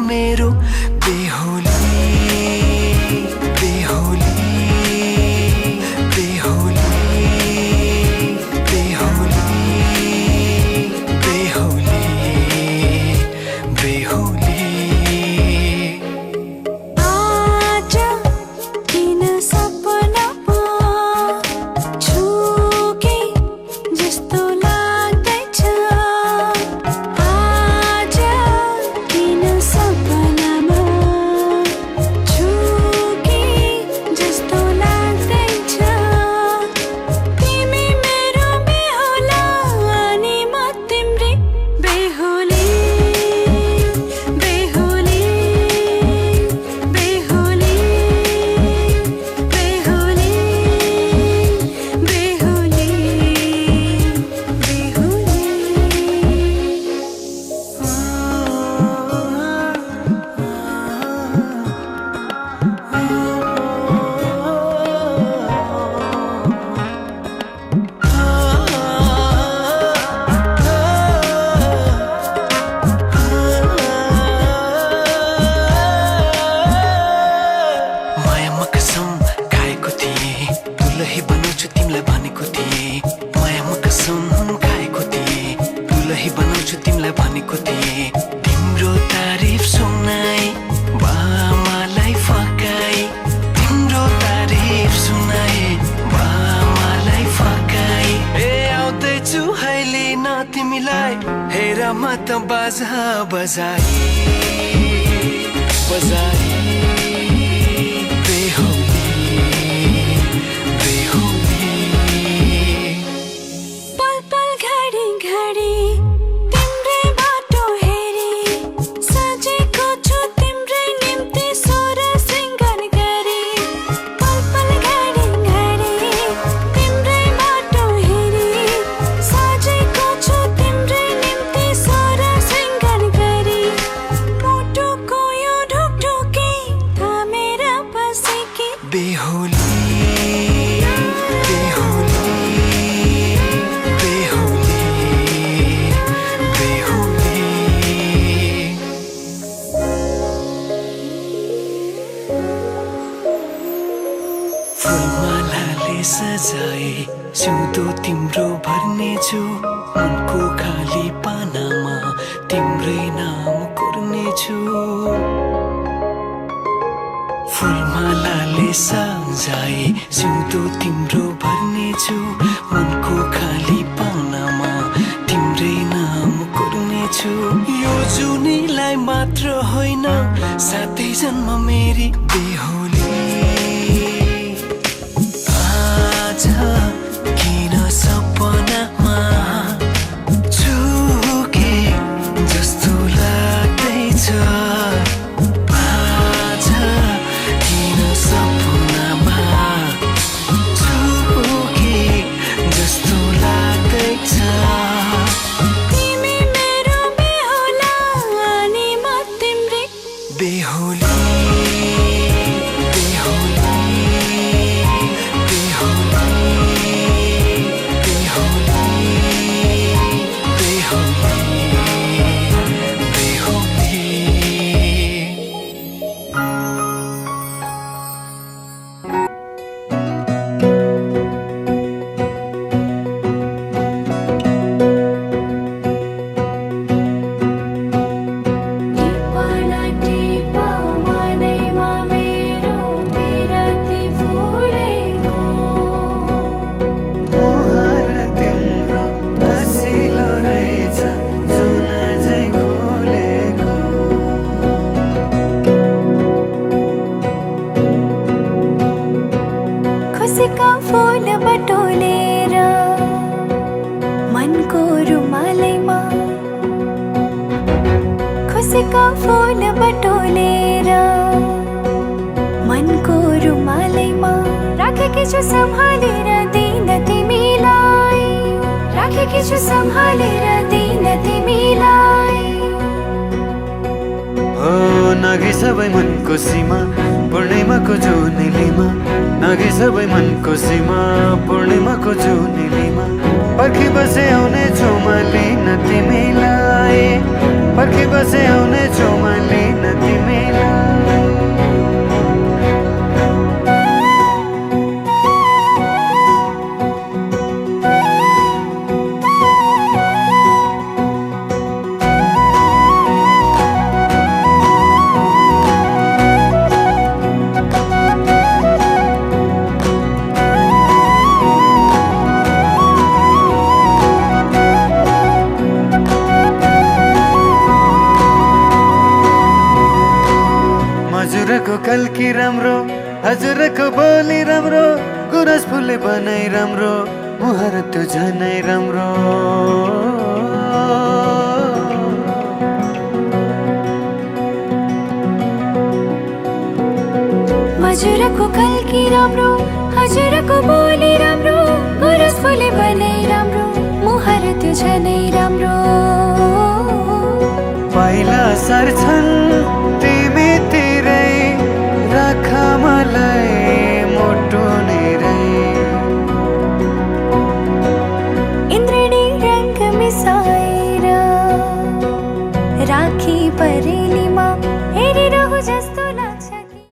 मेरो बेहोली बेहोली बेहोली बेहोली बेहोली बेहोली तिम्रो तारिफ सुनाई बामालाई फकाई तिम्रो तारिफ सुनाई बामालाई फकाई ए आउँदैछु अहिले न तिमीलाई हेर म त बाजा बजाई बजाई सजाए सिउँदो तिम्रो भर्नेछु मनको खाली पानामा तिम्रै नाम कोर्नेछु फुलमालाले सजाए सिउँदो तिम्रो भर्नेछु मनको खाली पानामा तिम्रै नाम कोर्नेछु यो जुनीलाई मात्र होइन साथै जन्म मेरी बेहोली किन सपनामा चुके जस्तो लाग्दैछ आज किन सपनामा चुके जस्तो लाग्दैछ तिमी मेरो बेहोला अनि म तिम्रै बेहोली खुसीका फूल बटोलेर मनको रुमालैमा खुसीका फूल बटोलेर मनको रुमालैमा राखेकी छु सम्हालेर दिन तिमीलाई राखेकी छु सम्हालेर दिन तिमीलाई नागे सबै मनको सीमा पूर्णिमाको जुनेलीमा नागे सबै मनको सीमा पूर्णिमाको जुनेलीमा पर्खी बसे आउने छु म लिन तिमीलाई पर्खी बसे आउने छु म लिन कल्की राम्रो हजुरको बोली राम्रो गुरस फुले बनाइ राम्रो मुहार त्यो झनै राम्रो हजुरको कल्की राम्रो हजुरको बोली राम्रो गुरस फुले बनाइ राम्रो मुहार त्यो झनै राम्रो पाइला सर्छन्